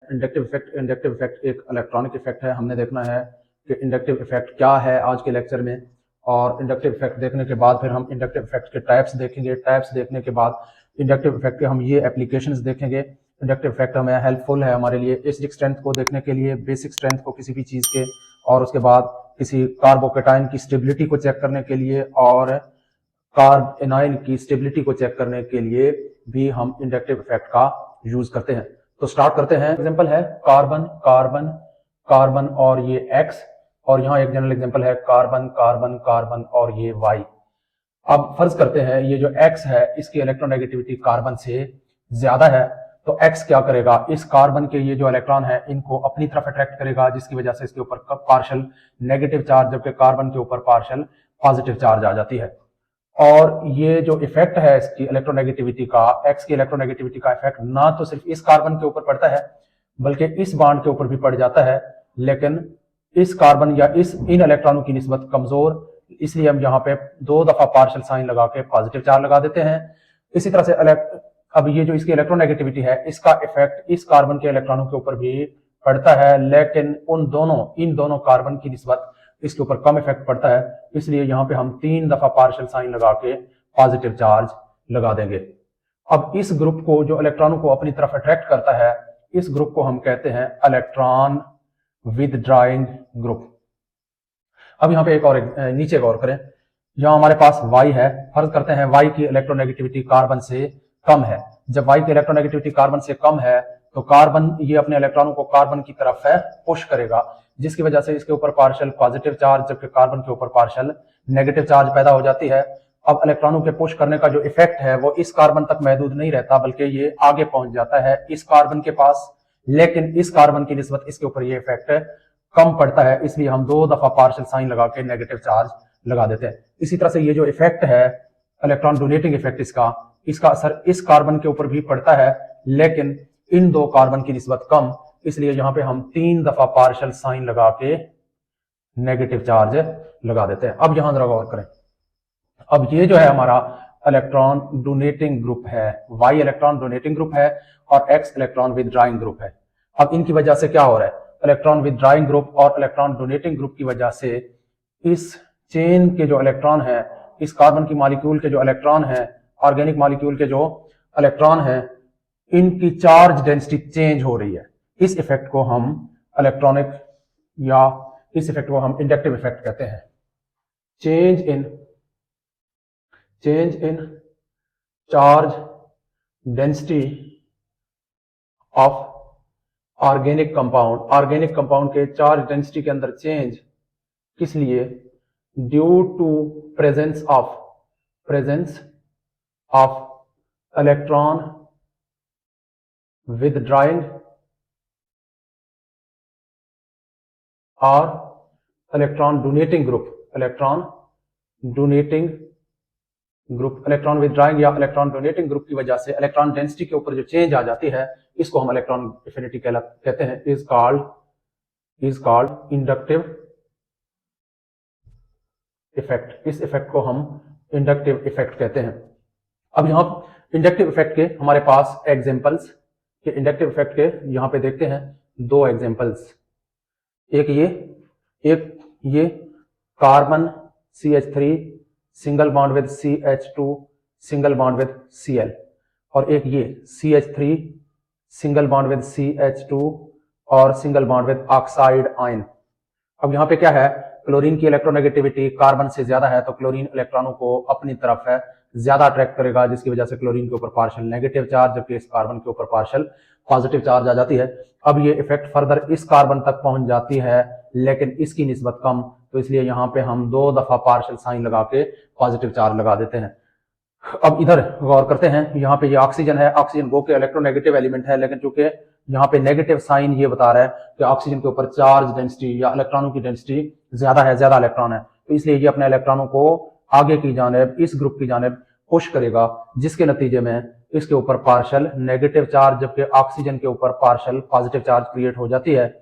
Inductive effect एक electronic effect है। हमने देखना है कि इंडक्टिव इफेक्ट क्या है आज के लेक्चर में, और इंडक्टिव इफेक्ट देखने के बाद फिर हम इंडक्टिव इफेक्ट के टाइप्स देखेंगे। टाइप्स देखने के बाद इंडक्टिव इफेक्ट के हम ये एप्लीकेशंस देखेंगे। इंडक्टिव इफेक्ट हमें हेल्पफुल है हमारे लिए एसिडिक स्ट्रेंथ को देखने के लिए, बेसिक स्ट्रेंथ को किसी भी चीज के, और उसके बाद किसी कार्बोकेटाइन की स्टेबिलिटी को चेक करने के लिए, और कार्ब एनाइन की स्टेबिलिटी को चेक करने के लिए भी हम इंडक्टिव इफेक्ट का यूज करते हैं। तो स्टार्ट करते हैं। एग्जांपल है कार्बन कार्बन कार्बन और ये X, और यहाँ एक जनरल एग्जांपल है कार्बन कार्बन कार्बन और ये Y। अब फर्ज करते हैं ये जो X है इसकी इलेक्ट्रोनेगेटिविटी कार्बन से ज्यादा है, तो X क्या करेगा, इस कार्बन के ये जो इलेक्ट्रॉन है इनको अपनी तरफ अट्रैक्ट करेगा, जिसकी वजह से इसके ऊपर पार्शियल नेगेटिव चार्ज, जबकि कार्बन के ऊपर पार्शियल पॉजिटिव चार्ज आ जाती है। और ये जो इफेक्ट है इसकी इलेक्ट्रोनेगेटिविटी का, X की इलेक्ट्रोनेगेटिविटी का इफेक्ट ना तो सिर्फ इस कार्बन के ऊपर पड़ता है बल्कि इस बॉन्ड के ऊपर भी पड़ जाता है, लेकिन इस कार्बन या इन इलेक्ट्रॉनों की निस्बत कमजोर, इसलिए हम यहाँ पे 2 दफा पार्शियल साइन लगा के पॉजिटिव चार्ज लगा देते हैं। इसी तरह से अब ये जो इसकी इलेक्ट्रोनेगेटिविटी है इसका इफेक्ट इस कार्बन के इलेक्ट्रॉनों के ऊपर भी पड़ता है, लेकिन इन दोनों कार्बन की निस्बत इसके ऊपर कम इफेक्ट पड़ता है, इसलिए यहाँ पे हम 3 दफा पार्शियल साइन लगा के पॉजिटिव चार्ज लगा देंगे। अब इस ग्रुप को, जो इलेक्ट्रॉनों को अपनी तरफ अट्रैक्ट करता है, इस ग्रुप को हम कहते हैं इलेक्ट्रॉन विदड्रॉइंग ग्रुप। अब यहाँ पे एक और नीचे गौर करें, यहाँ हमारे पास Y है। फर्ज करते हैं Y की इलेक्ट्रोनेगेटिविटी कार्बन से कम है। जब Y की इलेक्ट्रोनेगेटिविटी कार्बन से कम है तो कार्बन ये अपने इलेक्ट्रॉनों को कार्बन की तरफ है पुश करेगा, जिसकी वजह से इसके ऊपर पार्शियल पॉजिटिव चार्ज, जबकि कार्बन के ऊपर पार्शियल नेगेटिव चार्ज पैदा हो जाती है। अब इलेक्ट्रॉनों के पुश करने का जो इफेक्ट है वो इस कार्बन तक महदूद नहीं रहता, बल्कि ये आगे पहुंच जाता है इस कार्बन के पास, लेकिन इस कार्बन की निस्बत इसके ऊपर ये इफेक्ट कम पड़ता है, इसलिए हम 2 दफा पार्शियल साइन लगा के नेगेटिव चार्ज लगा देते हैं। इसी तरह से ये जो इफेक्ट है इलेक्ट्रॉन डोनेटिंग इफेक्ट, इसका असर इस कार्बन के ऊपर भी पड़ता है, लेकिन इन 2 कार्बन की निस्बत कम, इसलिए यहाँ पे हम 3 दफा पार्शियल साइन लगा के नेगेटिव चार्ज लगा देते हैं। अब यहां जरा गौर करें, अब ये जो है हमारा इलेक्ट्रॉन डोनेटिंग ग्रुप है, Y इलेक्ट्रॉन डोनेटिंग ग्रुप है और X इलेक्ट्रॉन विदड्रॉइंग ग्रुप है। अब इनकी वजह से क्या हो रहा है, इलेक्ट्रॉन विदड्रॉइंग ग्रुप और इलेक्ट्रॉन डोनेटिंग ग्रुप की वजह से इस चेन के जो इलेक्ट्रॉन है, इस कार्बन की मॉलिक्यूल के जो इलेक्ट्रॉन है, ऑर्गेनिक मॉलिक्यूल के जो इलेक्ट्रॉन है, इनकी चार्ज डेंसिटी चेंज हो रही है। इस इफेक्ट को हम इलेक्ट्रॉनिक या इस इफेक्ट को हम इंडक्टिव इफेक्ट कहते हैं। Change in charge density of organic compound के चार्ज डेंसिटी के अंदर चेंज, किस लिए, due to presence of electron withdrawing और electron donating group. Electron withdrawing या इलेक्ट्रॉन डोनेटिंग ग्रुप की वजह से इलेक्ट्रॉन डेंसिटी के ऊपर जो चेंज आ जाती है, इसको हम इलेक्ट्रॉन एफिनिटी कहते हैं, इज कॉल्ड इंडक्टिव इफेक्ट। इस इफेक्ट को हम इंडक्टिव इफेक्ट कहते हैं। अब यहां इंडक्टिव इफेक्ट के हमारे पास एग्जांपल्स के, इंडक्टिव इफेक्ट के यहां पे देखते हैं 2 एग्जांपल्स। एक ये carbon CH3 single bond with CH2 single bond with Cl, और एक ये CH3 single bond with CH2 और single bond with oxide ion. अब यहाँ पे क्या है, क्लोरीन की इलेक्ट्रोनेगेटिविटी कार्बन से ज्यादा है, तो क्लोरीन इलेक्ट्रॉनों को अपनी तरफ है ज्यादा अट्रैक्ट करेगा, जिसकी वजह से क्लोरीन के ऊपर पार्शियल नेगेटिव चार्ज, जबकि इस कार्बन के ऊपर पार्शियल पॉजिटिव चार्ज आ जाती है। अब ये इफेक्ट फर्दर इस कार्बन तक पहुंच जाती है, लेकिन इसकी निस्बत कम, तो इसलिए यहाँ पे हम 2 दफा पार्शियल साइन लगा के पॉजिटिव चार्ज लगा देते हैं। अब इधर गौर करते हैं, यहाँ पे ये ऑक्सीजन है, ऑक्सीजन गो के इलेक्ट्रोनेगेटिव एलिमेंट है, लेकिन चूंकि यहाँ पे नेगेटिव साइन ये बता रहा है कि ऑक्सीजन के ऊपर चार्ज डेंसिटी या इलेक्ट्रॉनों की डेंसिटी ज्यादा है, ज्यादा इलेक्ट्रॉन है, तो इसलिए ये अपने इलेक्ट्रॉनों को आगे की जानिब, इस ग्रुप की जानिब पुश करेगा, जिसके नतीजे में इसके ऊपर पार्शियल नेगेटिव चार्ज, जबकि ऑक्सीजन के ऊपर पार्शियल पॉजिटिव चार्ज क्रिएट हो जाती है।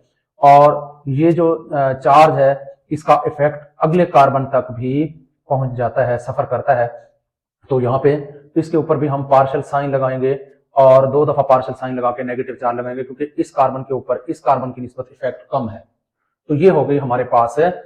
और ये जो चार्ज है इसका इफेक्ट अगले कार्बन तक भी पहुंच जाता है, सफर करता है। तो यहाँ पे इसके ऊपर भी हम पार्शियल साइन लगाएंगे और 2 दफा पार्शियल साइन लगा के नेगेटिव चार्ज लगाएंगे, क्योंकि इस कार्बन के ऊपर इस कार्बन की निस्बत इफेक्ट कम है। तो ये हो गई हमारे पास है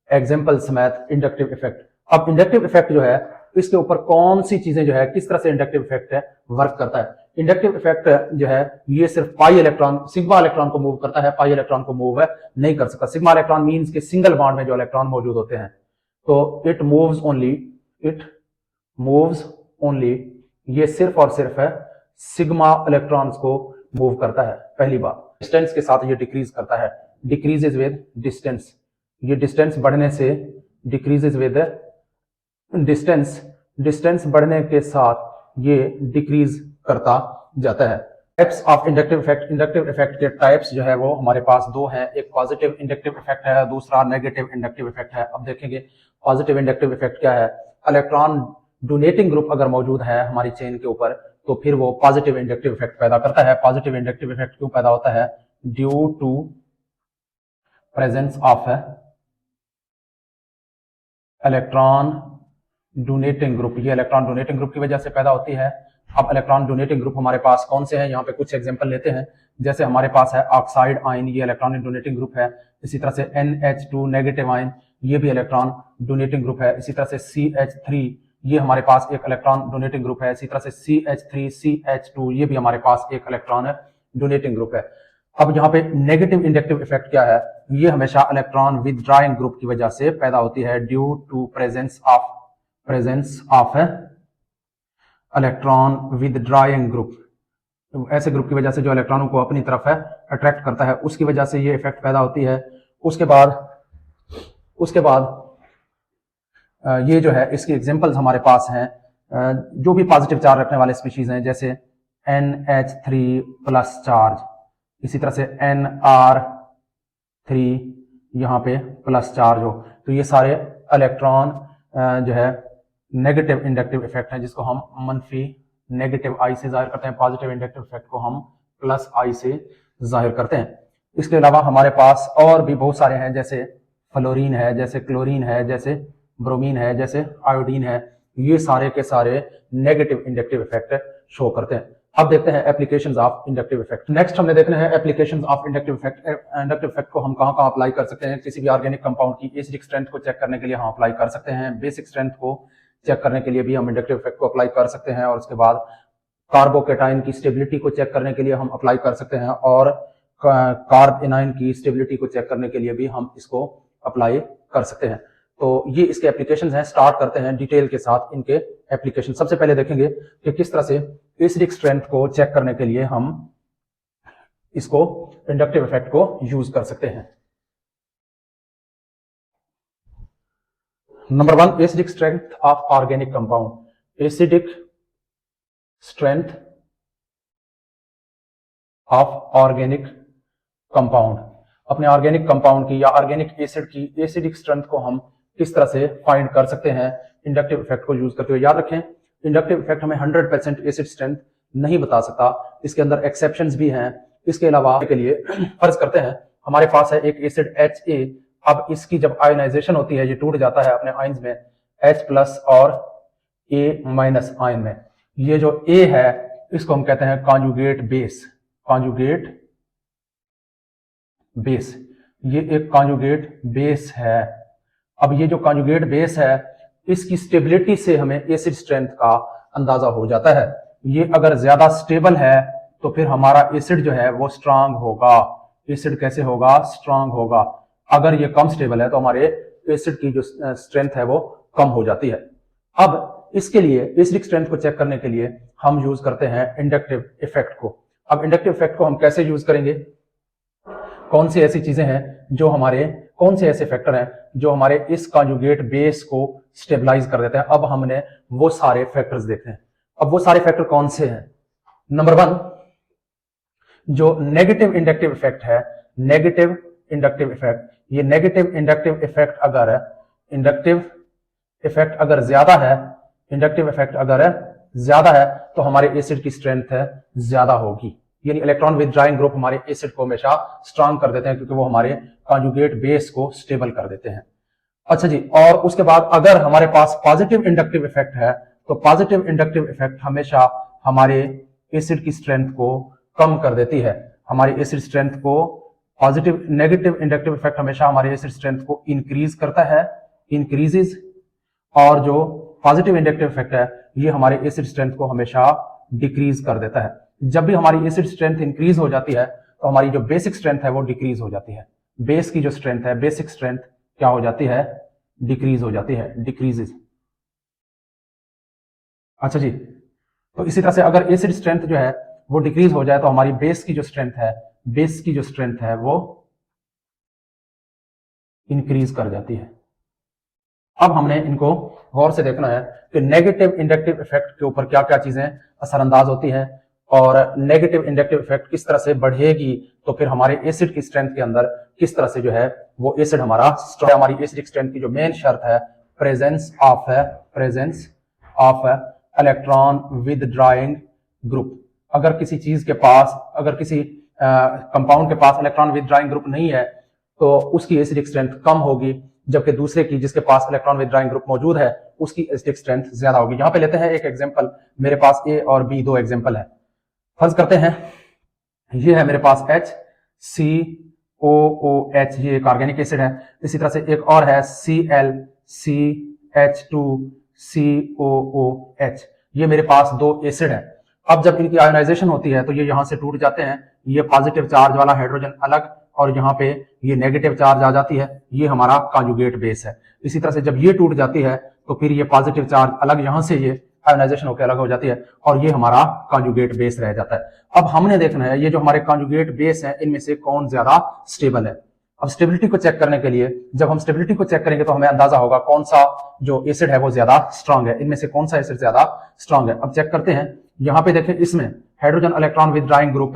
एग्जाम्पल समेत इंडक्टिव इफेक्ट। अब इंडक्टिव इफेक्ट जो है इसके ऊपर कौन सी चीजें जो है किस तरह से इंडक्टिव इफेक्ट है वर्क करता है। इंडक्टिव इफेक्ट जो है ये सिर्फ पाई इलेक्ट्रॉन सिग्मा इलेक्ट्रॉन को मूव करता है, पाई इलेक्ट्रॉन को मूव नहीं कर सकता। सिग्मा इलेक्ट्रॉन मींस के सिंगल बॉन्ड में जो इलेक्ट्रॉन मौजूद होते हैं, तो इट मूव्स ओनली ये सिर्फ और सिर्फ है सिग्मा इलेक्ट्रॉन्स को मूव करता है। पहली बात, डिस्टेंस के साथ ये डिक्रीज करता है, डिक्रीजेज विद डिस्टेंस, ये डिस्टेंस बढ़ने से डिक्रीजेज विद डिस्टेंस बढ़ने के साथ ये डिक्रीज करता जाता है। Types of inductive effect, inductive effect के टाइप्स जो है वो हमारे पास 2 हैं, एक पॉजिटिव इंडक्टिव इफेक्ट है, दूसरा नेगेटिव इंडक्टिव इफेक्ट है। अब देखेंगे पॉजिटिव इंडक्टिव इफेक्ट क्या है। इलेक्ट्रॉन डोनेटिंग ग्रुप अगर मौजूद है हमारी चेन के ऊपर तो फिर वो पॉजिटिव इंडक्टिव इफेक्ट पैदा करता है। पॉजिटिव इंडक्टिव इफेक्ट क्यों पैदा होता है? Due to presence of electron donating group, ये इलेक्ट्रॉन डोनेटिंग ग्रुप की वजह से पैदा होती है। अब इलेक्ट्रॉन डोनेटिंग ग्रुप हमारे पास कौन से हैं, यहाँ पे कुछ एग्जांपल लेते हैं। जैसे हमारे पास है ऑक्साइड आयन, ये इलेक्ट्रॉन डोनेटिंग ग्रुप है। इसी तरह से NH2 नेगेटिव आयन, ये भी इलेक्ट्रॉन डोनेटिंग ग्रुप है। इसी तरह से CH3, ये हमारे पास एक इलेक्ट्रॉन डोनेटिंग ग्रुप है। इसी तरह से CH3 CH2, ये भी हमारे पास एक इलेक्ट्रॉन डोनेटिंग ग्रुप है। अब यहाँ पे नेगेटिव इंडक्टिव इफेक्ट क्या है? ये हमेशा इलेक्ट्रॉन विदड्रॉइंग ग्रुप की वजह से पैदा होती है, due to presence of electron withdrawing group. ऐसे ग्रुप की वजह से जो इलेक्ट्रॉनों को अपनी तरफ है अट्रैक्ट करता है, उसकी वजह से ये इफेक्ट पैदा होती है। उसके बाद ये जो है इसकी एग्जांपल्स हमारे पास हैं, जो भी पॉजिटिव चार्ज रखने वाले स्पीशीज हैं, जैसे NH3 प्लस चार्ज, इसी तरह से NR3 यहाँ पे प्लस चार्ज हो, तो ये सारे इलेक्ट्रॉन जो है नेगेटिव इंडक्टिव इफेक्ट है, जिसको हम मनफी नेगेटिव आई से जाहिर करते हैं। पॉजिटिव इंडक्टिव इफेक्ट को हम प्लस आई से जाहिर करते हैं। इसके अलावा हमारे पास और भी बहुत सारे हैं, जैसे फ्लोरीन है, जैसे क्लोरीन है, जैसे ब्रोमीन है, जैसे आयोडीन है, ये सारे के सारे नेगेटिव इंडक्टिव इफेक्ट शो करते हैं। अब देखते हैं applications of inductive effect. Next हमने देखना है applications of inductive effect. Inductive effect को हम कहां अप्लाई कर सकते हैं? किसी भी ऑर्गेनिक कंपाउंड की एसिडिक स्ट्रेंथ को चेक करने के लिए हम अप्लाई कर सकते हैं। बेसिक स्ट्रेंथ को चेक करने के लिए भी हम इंडक्टिव इफेक्ट को अप्लाई कर सकते हैं, और उसके बाद कार्बोकेटाइन की स्टेबिलिटी को चेक करने के लिए हम अप्लाई कर सकते हैं, और कार्ब एनाइन की स्टेबिलिटी को चेक करने के लिए भी हम इसको अप्लाई कर सकते हैं। तो ये इसके एप्लीकेशंस हैं। स्टार्ट करते हैं डिटेल के साथ इनके एप्लीकेशन। सबसे पहले देखेंगे कि किस तरह से एसिडिक स्ट्रेंथ को चेक करने के लिए हम इसको इंडक्टिव इफेक्ट को यूज कर सकते हैं। Number 1, acidic strength of organic compound. Acidic strength of organic compound, अपने ऑर्गेनिक कंपाउंड की या ऑर्गेनिक एसिड की एसिडिक स्ट्रेंथ को हम किस तरह से फाइंड कर सकते हैं इंडक्टिव इफेक्ट को यूज करते हुए। याद रखें, इंडक्टिव इफेक्ट हमें 100% एसिड स्ट्रेंथ नहीं बता सकता, इसके अंदर एक्सेप्शंस भी हैं। इसके अलावा के लिए फर्ज करते हैं हमारे पास है एक एसिड HA, अब इसकी जब आयोनाइजेशन होती है, ये टूट जाता है अपने आयंस में H+ और A- आयन में। ये जो A है इसको हम कहते हैं कॉन्जुगेट बेस। कॉन्जुगेट बेस, ये एक कॉन्जुगेट बेस है। अब ये जो कॉन्जुगेट बेस है इसकी स्टेबिलिटी से हमें एसिड स्ट्रेंथ का अंदाजा हो जाता है। ये अगर ज्यादा स्टेबल है तो फिर हमारा एसिड जो है वो स्ट्रांग होगा। एसिड कैसे होगा? स्ट्रांग होगा। अगर ये कम स्टेबल है तो हमारे एसिड की जो स्ट्रेंथ है वो कम हो जाती है। अब इसके लिए एसिडिक स्ट्रेंथ को चेक करने के लिए हम यूज करते हैं इंडक्टिव इफेक्ट को। अब इंडक्टिव इफेक्ट को हम कैसे यूज करेंगे? कौन सी ऐसी चीजें हैं जो हमारे, कौन से ऐसे फैक्टर हैं जो हमारे इस कॉन्जुगेट बेस को स्टेबलाइज कर देते हैं? अब हमने वो सारे फैक्टर्स देखते हैं। अब वो सारे फैक्टर कौन से हैं? नंबर 1, जो नेगेटिव इंडक्टिव इफेक्ट है, नेगेटिव इंडक्टिव इफेक्ट, ये नेगेटिव इंडक्टिव इफेक्ट अगर इंडक्टिव इफेक्ट अगर ज्यादा है, इंडक्टिव इफेक्ट अगर ज्यादा है तो हमारे एसिड की स्ट्रेंथ ज्यादा होगी। यानी इलेक्ट्रॉन विदड्रॉइंग ग्रुप हमारे एसिड को हमेशा स्ट्रांग कर देते हैं, क्योंकि वो हमारे कॉन्जुगेट बेस को स्टेबल कर देते हैं। अच्छा जी, और उसके बाद अगर हमारे पास पॉजिटिव इंडक्टिव इफेक्ट है तो पॉजिटिव इंडक्टिव इफेक्ट हमेशा हमारे एसिड की स्ट्रेंथ को कम कर देती है। हमारी एसिड स्ट्रेंथ को पॉजिटिव नेगेटिव इंडक्टिव इफेक्ट हमेशा हमारी एसिड स्ट्रेंथ को इंक्रीज करता है, इंक्रीजेस, और जो पॉजिटिव इंडक्टिव इफेक्ट है ये हमारे एसिड स्ट्रेंथ को हमेशा डिक्रीज कर देता है। जब भी हमारी एसिड स्ट्रेंथ इंक्रीज हो जाती है तो हमारी जो बेसिक स्ट्रेंथ है वो डिक्रीज हो जाती है। बेस की जो स्ट्रेंथ है, बेसिक स्ट्रेंथ क्या हो जाती है, डिक्रीज हो जाती है, डिक्रीजेस। अच्छा जी, तो इसी तरह से अगर एसिड स्ट्रेंथ जो है वो डिक्रीज हो जाए तो हमारी बेस की जो स्ट्रेंथ है, बेस की जो स्ट्रेंथ है वो इंक्रीज कर जाती है। अब हमने इनको गौर से देखना है कि नेगेटिव इंडक्टिव इफेक्ट के ऊपर क्या क्या चीजें असरअंदाज होती हैं और नेगेटिव इंडक्टिव इफेक्ट किस तरह से बढ़ेगी, तो फिर हमारे एसिड की स्ट्रेंथ के अंदर किस तरह से जो है वो एसिड हमारा स्ट्रॉन्ग। हमारी एसिडिक स्ट्रेंथ की जो मेन शर्त है presence of electron withdrawing group. अगर किसी चीज के पास, अगर किसी कंपाउंड के पास इलेक्ट्रॉन विदड्रॉइंग ग्रुप नहीं है तो उसकी एसिडिक स्ट्रेंथ कम होगी, जबकि दूसरे की जिसके पास इलेक्ट्रॉन विदड्रॉइंग ग्रुप मौजूद है उसकी एसिडिक स्ट्रेंथ ज्यादा होगी। यहां पे लेते हैं एक एग्जांपल, मेरे पास ए और बी दो एग्जांपल है। फर्ज करते हैं ये है मेरे पास HCOOH, ये एक ऑर्गेनिक एसिड है। इसी तरह से एक और है ClCH2COOH, ये मेरे पास दो एसिड है। अब जब इनकी आयोनाइजेशन होती है तो ये यहां से टूट जाते हैं, ये पॉजिटिव चार्ज वाला हाइड्रोजन अलग और यहाँ पे ये नेगेटिव चार्ज आ जाती है, ये हमारा कॉन्जुगेट बेस है। इसी तरह से जब ये टूट जाती है तो फिर ये पॉजिटिव चार्ज अलग, यहां से ये आयोनाइजेशन होकर अलग हो जाती है और ये हमारा कॉन्जुगेट बेस रह जाता है। अब हमने देखना है ये जो हमारे कॉन्जुगेट बेस है इनमें से कौन ज्यादा स्टेबल है। अब स्टेबिलिटी को चेक करने के लिए जब हम स्टेबिलिटी को चेक करेंगे तो हमें अंदाजा होगा कौन सा जो एसिड है वो ज्यादा स्ट्रांग है, इनमें से कौन सा एसिड ज्यादा स्ट्रांग है। अब चेक करते हैं, यहाँ पे देखें इसमें हाइड्रोजन इलेक्ट्रॉन विदड्रॉइंग ग्रुप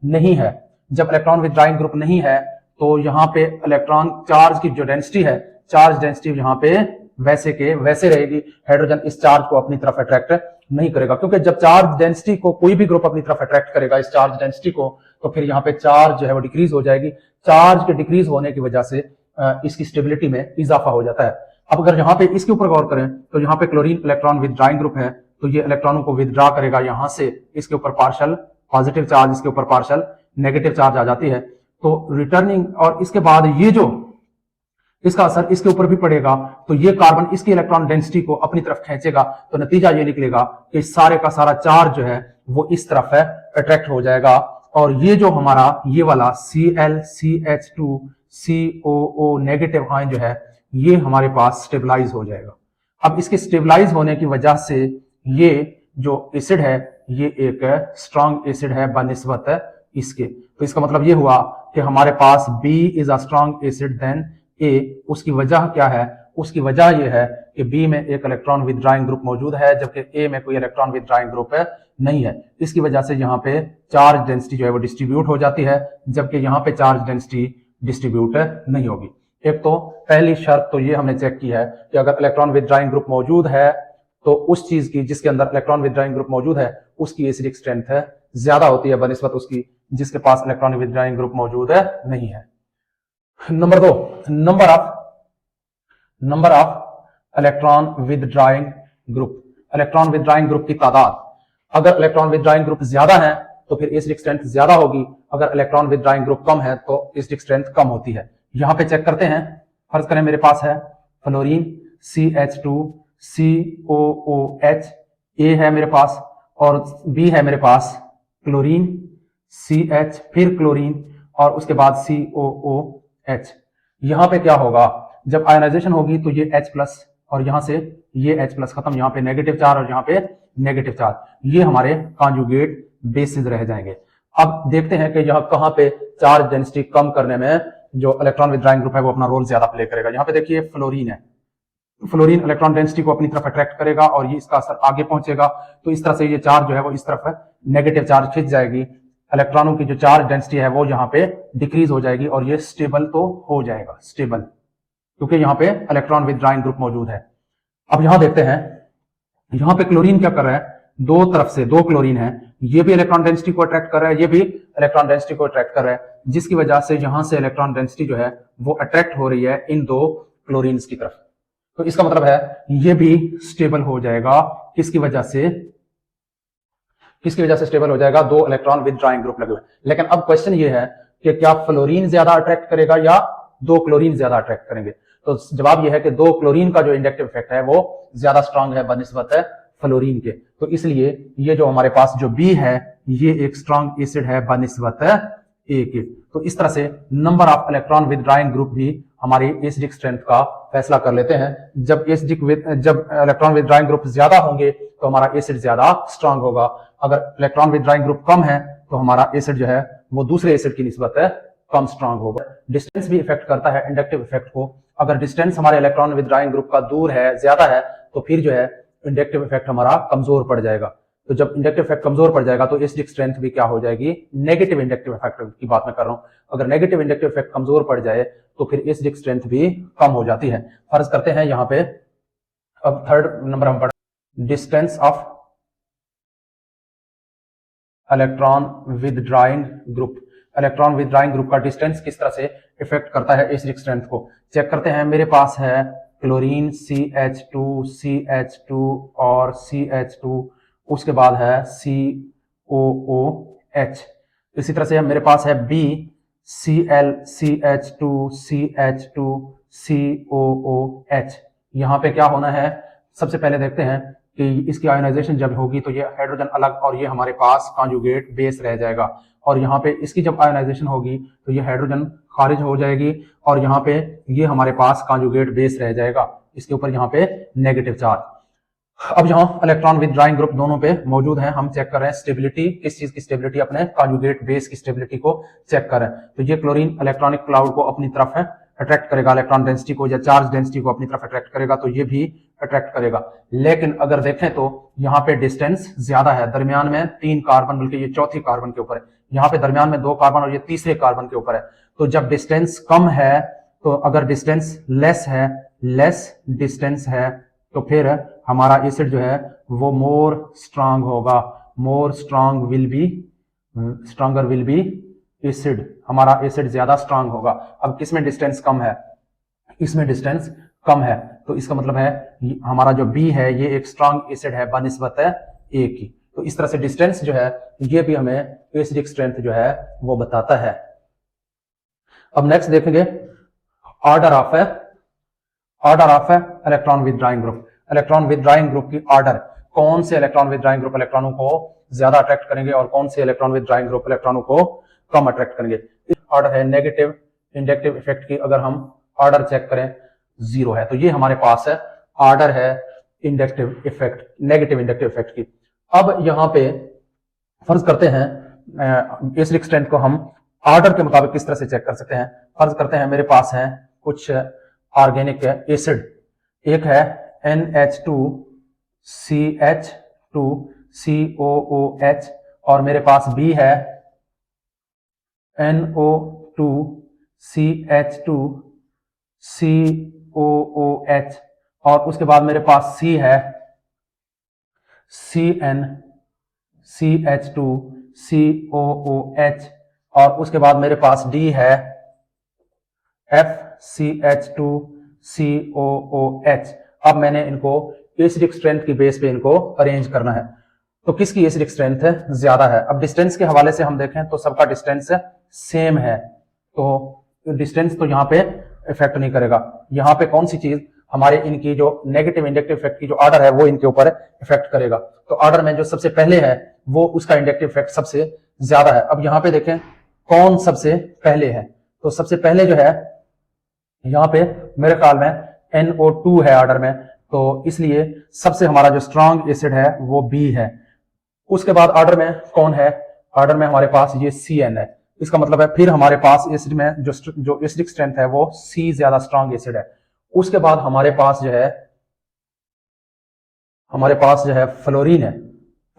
नहीं है। जब इलेक्ट्रॉन विदड्रॉइंग ग्रुप नहीं है तो यहाँ पे इलेक्ट्रॉन चार्ज की जो डेंसिटी है, चार्ज डेंसिटी यहाँ पे वैसे के वैसे रहेगी। हाइड्रोजन इस चार्ज को अपनी तरफ अट्रैक्ट नहीं करेगा, क्योंकि जब चार्ज डेंसिटी को कोई भी ग्रुप अपनी तरफ अट्रैक्ट करेगा इस चार्ज डेंसिटी को, तो फिर यहाँ पे चार्ज जो है वो डिक्रीज हो जाएगी। चार्ज के डिक्रीज होने की वजह से इसकी स्टेबिलिटी में इजाफा हो जाता है। अब अगर यहाँ पे इसके ऊपर गौर करें तो यहाँ पे क्लोरीन इलेक्ट्रॉन विदड्रॉइंग ग्रुप है, तो ये इलेक्ट्रॉनों को विदड्रॉ करेगा यहां से, इसके ऊपर पार्शियल पॉजिटिव चार्ज, इसके ऊपर पार्शियल नेगेटिव चार्ज आ जाती है, तो रिटर्निंग, और इसके बाद ये जो इसका असर इसके ऊपर भी पड़ेगा, तो ये कार्बन इसकी इलेक्ट्रॉन डेंसिटी को अपनी तरफ खींचेगा, तो नतीजा ये निकलेगा कि सारे का सारा चार्ज जो है वो इस तरफ है अट्रैक्ट हो जाएगा, और ये जो हमारा ये वाला ClCH2COO नेगेटिव आयन जो है ये हमारे पास स्टेबलाइज हो जाएगा। अब इसके स्टेबलाइज होने की वजह से ये जो एसिड है ये एक स्ट्रॉन्ग एसिड है बनिस्बत इसके। तो इसका मतलब ये हुआ कि हमारे पास B is a strong acid then A। उसकी वजह क्या है? उसकी वजह यह है कि B में एक इलेक्ट्रॉन विदड्रॉइंग ग्रुप मौजूद है जबकि A में कोई इलेक्ट्रॉन विदड्रॉइंग ग्रुप नहीं है। इसकी वजह से यहाँ पे चार्ज डेंसिटी जो है वो डिस्ट्रीब्यूट हो जाती है, जबकि यहाँ पे चार्ज डेंसिटी डिस्ट्रीब्यूट नहीं होगी। एक तो पहली शर्त तो ये हमने चेक की है कि अगर इलेक्ट्रॉन विदड्रॉइंग ग्रुप मौजूद है तो उस चीज की जिसके अंदर इलेक्ट्रॉन विदड्रॉइंग ग्रुप मौजूद है उसकी एसिडिक स्ट्रेंथ ज्यादा होती है बनिस्बत उसकी जिसके पास इलेक्ट्रॉन विदड्रॉइंग ग्रुप मौजूद नहीं है। Number 2, number of electron withdrawing group. Electron withdrawing group की तादाद, अगर इलेक्ट्रॉन विदड्रॉइंग ग्रुप ज्यादा है तो फिर एसिडिक स्ट्रेंथ ज्यादा होगी, अगर इलेक्ट्रॉन विदड्रॉइंग ग्रुप कम है तो एसिडिक स्ट्रेंथ कम होती है। यहां पे चेक करते हैं, फर्ज करें मेरे पास है फ्लोरीन CH2COOH, A है मेरे पास, और B है मेरे पास क्लोरीन CH, फिर क्लोरीन और उसके बाद COOH। यहां पे क्या होगा, जब आयोनाइजेशन होगी तो ये H+ और यहां से ये H+ खत्म, यहां पे नेगेटिव चार्ज और यहां पे नेगेटिव चार्ज, ये हमारे कॉन्जुगेट बेसिस रह जाएंगे। अब देखते हैं कि यहां कहां पे चार्ज डेंसिटी कम करने में जो इलेक्ट्रॉन विदड्रॉइंग ग्रुप है वो अपना रोल ज्यादा प्ले करेगा। यहां पे देखिए फ्लोरीन है, फ्लोरीन इलेक्ट्रॉन डेंसिटी को अपनी तरफ अट्रैक्ट करेगा और ये इसका असर आगे पहुंचेगा, तो इस तरह से ये चार्ज जो है वो इस तरफ है, नेगेटिव चार्ज खिंच जाएगी, इलेक्ट्रॉनों की जो चार्ज डेंसिटी है वो यहाँ पे डिक्रीज हो जाएगी और ये स्टेबल तो हो जाएगा, स्टेबल, क्योंकि यहाँ पे इलेक्ट्रॉन विदड्रॉइंग ग्रुप मौजूद है। अब यहां देखते हैं, यहां पे क्लोरीन क्या कर रहा है, दो तरफ से दो क्लोरीन है, ये भी इलेक्ट्रॉन डेंसिटी को अट्रैक्ट कर रहा है, ये भी इलेक्ट्रॉन डेंसिटी को अट्रैक्ट कर रहा है, जिसकी वजह से यहां से इलेक्ट्रॉन डेंसिटी जो है वो अट्रैक्ट हो रही है इन दो क्लोरीन्स की तरफ। तो इसका मतलब है ये भी स्टेबल हो जाएगा, किसकी वजह से, किसकी वजह से स्टेबल हो जाएगा? 2 इलेक्ट्रॉन विदड्रॉइंग ग्रुप लगे हुए। लेकिन अब क्वेश्चन ये है कि क्या फ्लोरीन ज्यादा अट्रैक्ट करेगा या 2 क्लोरीन ज्यादा अट्रैक्ट करेंगे? तो जवाब यह है कि 2 क्लोरीन का जो इंडक्टिव इफेक्ट है वो ज्यादा स्ट्रांग है बनिस्बत है फ्लोरीन के। तो इसलिए ये जो हमारे पास जो बी है ये एक स्ट्रांग एसिड है बनिस्बत ए के। तो इस तरह से number of electron withdrawing group भी हमारी एसिडिक स्ट्रेंथ का फैसला कर लेते हैं। जब इलेक्ट्रॉन विदड्रॉइंग ग्रुप ज्यादा होंगे तो हमारा एसिड ज्यादा स्ट्रांग होगा। अगर इलेक्ट्रॉन विदड्रॉइंग ग्रुप कम है तो हमारा एसिड जो है वो दूसरे एसिड की निस्बत है कम स्ट्रांग होगा। डिस्टेंस भी इफेक्ट करता है इंडक्टिव इफेक्ट को। अगर डिस्टेंस हमारे इलेक्ट्रॉन विदड्रॉइंग ग्रुप का दूर है, ज्यादा है, तो फिर जो है इंडक्टिव इफेक्ट हमारा कमजोर पड़ जाएगा। तो जब इंडक्टिव इफेक्ट कमजोर पड़ जाएगा तो एसिडिक स्ट्रेंथ भी क्या हो जाएगी? नेगेटिव इंडक्टिव इफेक्ट की बात मैं कर रहा हूं। अगर नेगेटिव इंडक्टिव इफेक्ट कमजोर पड़ जाए तो फिर एसिडिक स्ट्रेंथ भी कम हो जाती है। फर्ज करते हैं यहाँ पे, अब थर्ड नंबर हम पढ़ें, distance of electron withdrawing group. Electron withdrawing group का डिस्टेंस किस तरह से इफेक्ट करता है एसिडिक स्ट्रेंथ को? चेक करते हैं। मेरे पास है क्लोरीन CH2 CH2 और CH2, उसके बाद है COOH। इसी तरह से मेरे पास है B Cl CH2 CH2 COOH। यहाँ पे क्या होना है? सबसे पहले देखते हैं कि इसकी आयोनाइजेशन जब होगी तो ये हाइड्रोजन अलग और ये हमारे पास कॉन्जुगेट बेस रह जाएगा। और यहाँ पे इसकी जब आयोनाइजेशन होगी तो ये हाइड्रोजन खारिज हो जाएगी और यहाँ पे ये हमारे पास कॉन्जुगेट बेस रह जाएगा। इसके ऊपर यहाँ पे नेगेटिव चार्ज। अब यहाँ इलेक्ट्रॉन विदड्रॉइंग ग्रुप दोनों पे मौजूद हैं। हम चेक कर रहे हैं स्टेबिलिटी, किस चीज की स्टेबिलिटी? अपने कॉन्जुगेट बेस की स्टेबिलिटी को चेक कर रहे हैं। तो ये क्लोरीन इलेक्ट्रॉनिक क्लाउड को अपनी तरफ है अट्रैक्ट करेगा, इलेक्ट्रॉन डेंसिटी को या चार्ज डेंसिटी को अपनी तरफ अट्रैक्ट करेगा, तो ये भी अट्रैक्ट करेगा। लेकिन अगर देखें तो यहाँ पे डिस्टेंस ज्यादा है, दरमियान में 3 कार्बन, बल्कि ये चौथी कार्बन के ऊपर है। यहाँ पे दरमियान में 2 कार्बन और ये तीसरे कार्बन के ऊपर है। तो जब डिस्टेंस कम है, तो अगर डिस्टेंस लेस है, लेस डिस्टेंस है, तो फिर हमारा एसिड जो है वो मोर स्ट्रांग होगा। More strong will be, stronger will be acid. हमारा एसिड ज्यादा स्ट्रांग होगा। अब किसमें डिस्टेंस कम है? इसमें डिस्टेंस कम है, तो इसका मतलब है हमारा जो बी है ये एक स्ट्रांग एसिड है बनिस्बत है ए की। तो इस तरह से डिस्टेंस जो है ये भी हमें एसिडिक स्ट्रेंथ जो है वो बताता है। अब नेक्स्ट देखेंगे order of electron withdrawing group. Electron withdrawing group की ऑर्डर, कौन से इलेक्ट्रॉन विदड्रॉइंग ग्रुप इलेक्ट्रॉनों को ज्यादा अट्रैक्ट करेंगे और कौन से इलेक्ट्रॉन विदड्रॉइंग ग्रुप इलेक्ट्रॉनों को कम अट्रैक्ट करेंगे। ऑर्डर है नेगेटिव इंडक्टिव इफेक्ट की। अगर हम ऑर्डर चेक करें 0 है, तो ये हमारे पास है ऑर्डर है inductive effect, negative inductive effect की। अब यहाँ पे फर्ज करते हैं एसिडिक स्ट्रेंथ को हम ऑर्डर के मुताबिक किस तरह से चेक कर सकते हैं। फर्ज करते हैं मेरे पास है कुछ ऑर्गेनिक एसिड, एक है NH2CH2COOH और मेरे पास B है NO2CH2COOH और उसके बाद मेरे पास C है CnCH2COOH और उसके बाद मेरे पास D है FCH2COOH। अब मैंने इनको एसिडिक स्ट्रेंथ की बेस पे इनको अरेंज करना है। तो किसकी एसिडिक स्ट्रेंथ ज्यादा है? अब डिस्टेंस के हवाले से हम देखें तो सबका डिस्टेंस सेम है, तो डिस्टेंस तो यहाँ पे इफेक्ट नहीं करेगा। यहाँ पे कौन सी चीज हमारे इनकी जो नेगेटिव इंडक्टिव इफेक्ट की जो ऑर्डर है वो इनके ऊपर इफेक्ट करेगा। तो ऑर्डर में जो सबसे पहले है वो उसका इंडक्टिव इफेक्ट सबसे ज्यादा है। अब यहाँ पे देखें कौन सबसे पहले है, तो सबसे पहले जो है यहाँ पे मेरे ख्याल में NO2 है ऑर्डर में, तो इसलिए सबसे हमारा जो स्ट्रॉन्ग एसिड है वो B है। उसके बाद ऑर्डर में कौन है? ऑर्डर में हमारे पास ये CN है। इसका मतलब है फिर हमारे पास एसिड में जो एसिडिक स्ट्रेंथ है वो C ज्यादा स्ट्रॉन्ग एसिड है। उसके बाद हमारे पास जो है फ्लोरीन है,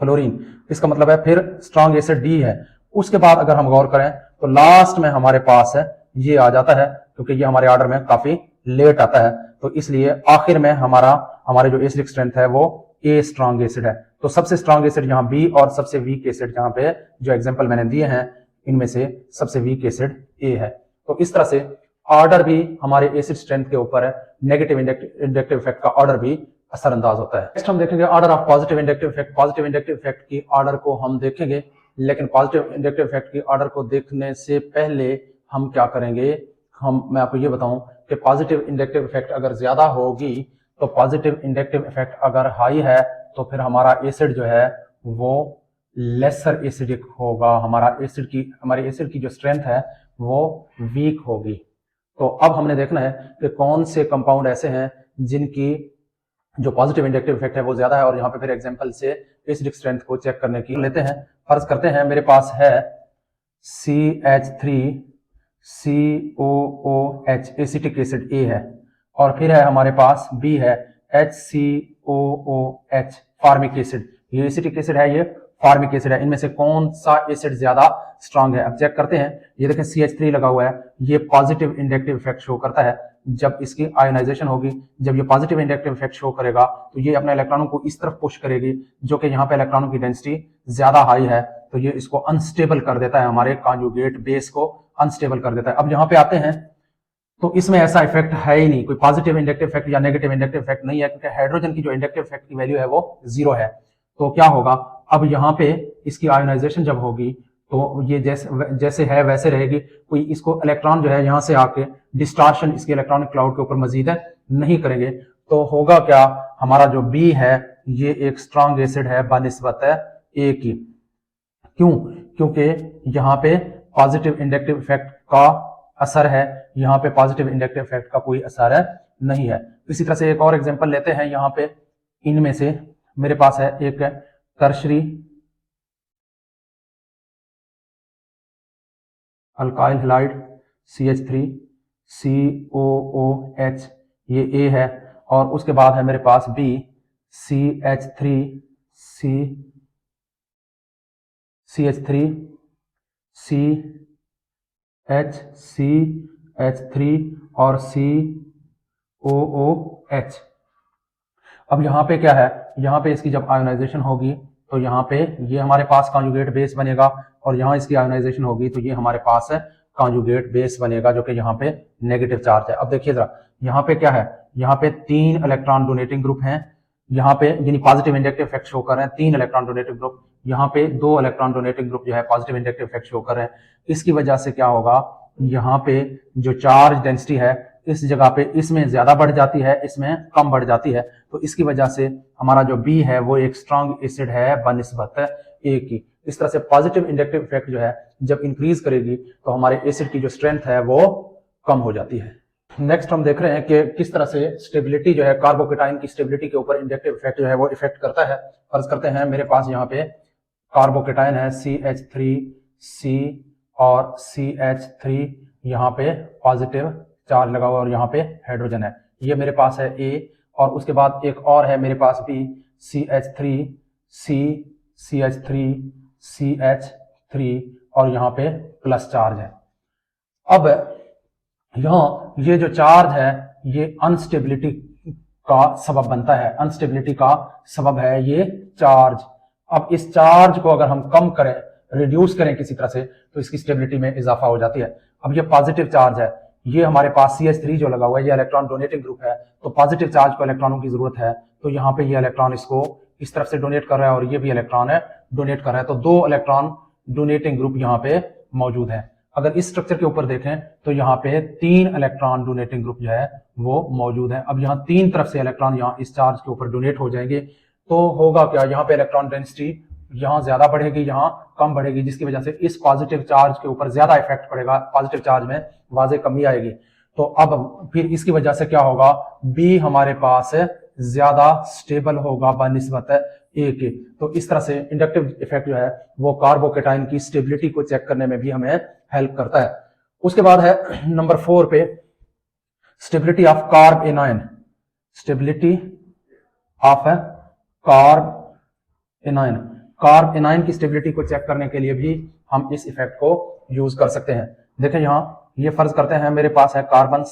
फ्लोरीन। इसका मतलब है फिर स्ट्रॉन्ग एसिड D है। उसके बाद अगर हम गौर करें तो लास्ट में हमारे पास ये आ जाता है, क्योंकि ये हमारे ऑर्डर में काफी लेट आता है, तो इसलिए आखिर में हमारे जो एसिडिक स्ट्रेंथ है वो A स्ट्रॉन्ग एसिड है। तो सबसे स्ट्रॉन्ग एसिड यहाँ B और सबसे वीक एसिड यहाँ पे जो एग्जांपल मैंने दिए हैं इनमें से सबसे वीक एसिड A है। तो इस तरह से ऑर्डर भी हमारे एसिड स्ट्रेंथ के ऊपर नेगेटिव इंडक्टिव इफेक्ट का ऑर्डर भी असरअंदाज होता है। नेक्स्ट हम देखेंगे order of positive inductive effect. Positive inductive effect की ऑर्डर को हम देखेंगे, लेकिन पॉजिटिव इंडक्टिव इफेक्ट की ऑर्डर को देखने से पहले हम क्या करेंगे, मैं आपको ये बताऊं कि पॉजिटिव इंडक्टिव इफेक्ट अगर ज्यादा होगी तो पॉजिटिव इंडक्टिव इफेक्ट अगर हाई है तो फिर हमारा एसिड जो है वो लेसर एसिडिक होगा, हमारे एसिड की जो स्ट्रेंथ है वो वीक होगी। तो अब हमने देखना है कि कौन से कंपाउंड ऐसे हैं जिनकी जो पॉजिटिव इंडक्टिव इफेक्ट है वो ज्यादा है, और यहाँ पे फिर एग्जांपल से एसिडिक स्ट्रेंथ को चेक करने की लेते हैं। फर्ज करते हैं मेरे पास है CH3COOH एसिटिक एसिड A है, और फिर है हमारे पास B है HCOOH फार्मिक एसिड। ये एसिटिक एसिड है, ये फार्मिक एसिड है। इनमें से कौन सा एसिड ज्यादा स्ट्रांग है? अब चेक करते हैं। ये देखें CH3 लगा हुआ है, ये पॉजिटिव इंडक्टिव इफेक्ट शो करता है जब इसकी आयोनाइजेशन होगी। जब ये पॉजिटिव इंडक्टिव इफेक्ट शो करेगा तो ये अपने इलेक्ट्रॉनों को इस तरफ पुश करेगी, जो कि यहाँ पे इलेक्ट्रॉनों की डेंसिटी ज्यादा हाई है, तो ये इसको अनस्टेबल कर देता है, हमारे कॉन्जुगेट बेस को अनस्टेबल कर देता है। अब यहाँ पे आते हैं तो इसमें ऐसा इफेक्ट है ही नहीं, कोई पॉजिटिव इंडक्टिव इफेक्ट या नेगेटिव इंडक्टिव इफेक्ट नहीं है, क्योंकि हाइड्रोजन की जो इंडक्टिव इफेक्ट की वैल्यू है वो 0 है। तो क्या होगा, अब यहाँ पे इसकी आयोनाइजेशन जब होगी तो ये जैसे है वैसे रहेगी। कोई इसको इलेक्ट्रॉन जो है यहाँ से आके डिस्टॉर्शन इसके इलेक्ट्रॉनिक क्लाउड के ऊपर मजीद है नहीं करेंगे। तो होगा क्या, हमारा जो बी है ये एक स्ट्रॉन्ग एसिड है बनिस्बत ए की। क्यों? क्योंकि यहाँ पे पॉजिटिव इंडक्टिव इफेक्ट का असर है, यहाँ पे पॉजिटिव इंडक्टिव इफेक्ट का कोई असर नहीं है। इसी तरह से एक और एग्जांपल लेते हैं। यहाँ पे इनमें से मेरे पास है एक टर्शरी अल्काइल हैलाइड CH3COOH, ये A है, और उसके बाद है मेरे पास B CH3 और COOH। अब यहाँ पे क्या है, यहाँ पे इसकी जब आयोनाइजेशन होगी तो यहाँ पे ये हमारे पास कॉन्जुगेट बेस बनेगा, और यहाँ इसकी आयोनाइजेशन होगी तो ये हमारे पास कॉन्जुगेट बेस बनेगा, जो कि यहाँ पे नेगेटिव चार्ज है। अब देखिए जरा, यहाँ पे क्या है, यहाँ पे 3 इलेक्ट्रॉन डोनेटिंग ग्रुप हैं, यहाँ पे यानी पॉजिटिव इंडक्टिव इफेक्ट शो कर रहे हैं 3 इलेक्ट्रॉन डोनेटिंग ग्रुप, यहाँ पे 2 इलेक्ट्रॉन डोनेटिंग ग्रुप जो है पॉजिटिव इंडक्टिव इफेक्ट शो कर रहे हैं। इसकी वजह से क्या होगा, यहाँ पे जो चार्ज डेंसिटी है इस जगह पे इसमें ज्यादा बढ़ जाती है, इसमें कम बढ़ जाती है। तो इसकी वजह से हमारा जो बी है वो एक स्ट्रॉन्ग एसिड है बनिस्बत ए की। इस तरह से पॉजिटिव इंडक्टिव इफेक्ट जो है जब इंक्रीज करेगी तो हमारे एसिड की जो स्ट्रेंथ है वो कम हो जाती है। नेक्स्ट हम देख रहे हैं कि किस तरह से स्टेबिलिटी जो है, कार्बोकेटाइन की स्टेबिलिटी के ऊपर इंडक्टिव इफेक्ट जो है वो इफेक्ट करता है। फर्ज करते हैं मेरे पास यहाँ पे कार्बोकेटाइन है CH3C और CH3, यहाँ पे पॉजिटिव चार्ज लगा हुआ और यहाँ पे हाइड्रोजन है, ये मेरे पास है A, और उसके बाद एक और है मेरे पास B CH3 और यहाँ पे प्लस चार्ज है। अब यहाँ ये जो चार्ज है ये अनस्टेबिलिटी का सबब बनता है, अनस्टेबिलिटी का सबब है ये चार्ज। अब इस चार्ज को अगर हम कम करें, रिड्यूस करें किसी तरह से, तो इसकी स्टेबिलिटी में इजाफा हो जाती है। अब ये पॉजिटिव चार्ज है, ये हमारे पास CH3 जो लगा हुआ है ये इलेक्ट्रॉन डोनेटिंग ग्रुप है, तो पॉजिटिव चार्ज को इलेक्ट्रॉनों की जरूरत है, तो यहाँ पे ये इलेक्ट्रॉन इसको इस तरफ से डोनेट कर रहा है और ये भी इलेक्ट्रॉन है डोनेट कर रहा है, तो 2 इलेक्ट्रॉन डोनेटिंग ग्रुप यहाँ पे मौजूद है। अगर इस स्ट्रक्चर के ऊपर देखें तो यहाँ पे 3 इलेक्ट्रॉन डोनेटिंग ग्रुप जो है वो मौजूद है। अब यहाँ 3 तरफ से इलेक्ट्रॉन यहाँ इस चार्ज के ऊपर डोनेट हो जाएंगे, तो होगा क्या, यहाँ पे इलेक्ट्रॉन डेंसिटी यहाँ ज्यादा बढ़ेगी, यहाँ कम बढ़ेगी, जिसकी वजह से इस पॉजिटिव चार्ज के ऊपर ज्यादा इफेक्ट पड़ेगा, पॉजिटिव चार्ज में वाजे कमी आएगी। तो अब फिर इसकी वजह से क्या होगा, बी हमारे पास ज्यादा स्टेबल होगा बनिस्बत ए के। तो इस तरह से इंडक्टिव इफेक्ट जो है वो कार्बोकेटाइन की स्टेबिलिटी को चेक करने में भी हमें हेल्प करता है। उसके बाद है नंबर 4 पे stability of carb anion, stability of carb anion. Carb anion की स्टेबिलिटी को चेक करने के लिए भी हम इस इफेक्ट को यूज कर सकते हैं। देखें यहाँ ये फर्ज करते हैं मेरे पास है कार्बन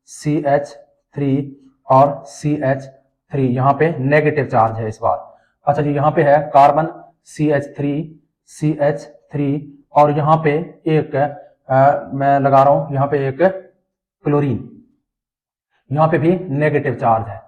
CH3 और CH3, यहाँ पे नेगेटिव चार्ज है इस बार। अच्छा जी, यहाँ पे है कार्बन CH3 और यहाँ पे एक मैं लगा रहा हूं यहाँ पे एक क्लोरीन, यहाँ पे भी नेगेटिव चार्ज है।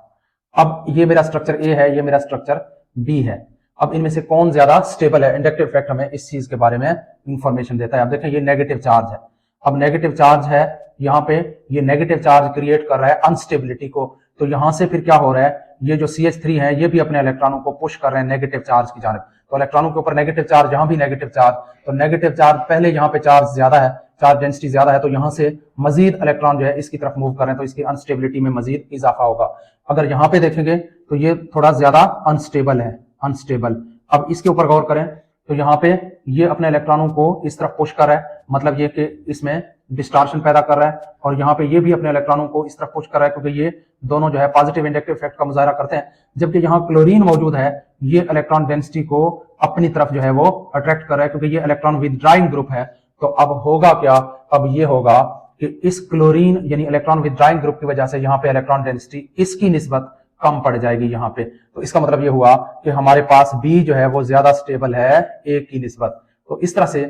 अब ये मेरा स्ट्रक्चर ए है, ये मेरा स्ट्रक्चर बी है। अब इनमें से कौन ज्यादा स्टेबल है? इंडक्टिव इफेक्ट हमें इस चीज के बारे में इंफॉर्मेशन देता है। अब देखें ये नेगेटिव चार्ज है, अब नेगेटिव चार्ज है यहाँ पे, ये नेगेटिव चार्ज क्रिएट कर रहा है अनस्टेबिलिटी को। तो यहां से फिर क्या हो रहा है, ये जो CH3 है ये भी अपने इलेक्ट्रॉनों को पुश कर रहे हैं नेगेटिव चार्ज की जानिब। तो इलेक्ट्रॉनों के ऊपर नेगेटिव चार्ज, यहां भी नेगेटिव चार्ज, तो नेगेटिव चार्ज पहले यहाँ पे चार्ज ज्यादा है, चार्ज डेंसिटी ज्यादा है, तो यहां से मजीद इलेक्ट्रॉन जो है इसकी तरफ मूव कर रहे हैं, तो इसकी अनस्टेबिलिटी में मजीद इजाफा होगा। अगर यहाँ पे देखेंगे तो ये थोड़ा ज्यादा अनस्टेबल है, अनस्टेबल। अब इसके ऊपर गौर करें तो यहाँ पे ये अपने इलेक्ट्रॉनों को इस तरफ पुश कर रहा है, मतलब ये कि इसमें डिस्टॉर्शन पैदा कर रहा है, और यहाँ पे ये भी अपने इलेक्ट्रॉनों को इस तरफ पुश कर रहा है, क्योंकि ये दोनों जो है पॉजिटिव इंडक्टिव इफेक्ट का मुजाहरा करते हैं। जबकि यहाँ क्लोरीन मौजूद है, ये इलेक्ट्रॉन डेंसिटी को अपनी तरफ जो है वो अट्रैक्ट कर रहा है, क्योंकि ये इलेक्ट्रॉन विदड्राइंग ग्रुप है। तो अब होगा क्या, अब ये होगा कि इस क्लोरीन यानी इलेक्ट्रॉन विदड्राइंग ग्रुप की वजह से यहाँ पे इलेक्ट्रॉन डेंसिटी इसकी निस्बत कम पड़ जाएगी यहाँ पे। तो इसका मतलब ये हुआ कि हमारे पास बी जो है वो ज्यादा स्टेबल है ए की निस्बत। तो इस तरह से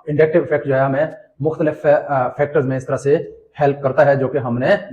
इंडक्टिव इफेक्ट जो है हमें मुख्तलिफ फैक्टर्स में इस तरह से हेल्प करता है, जो कि हमने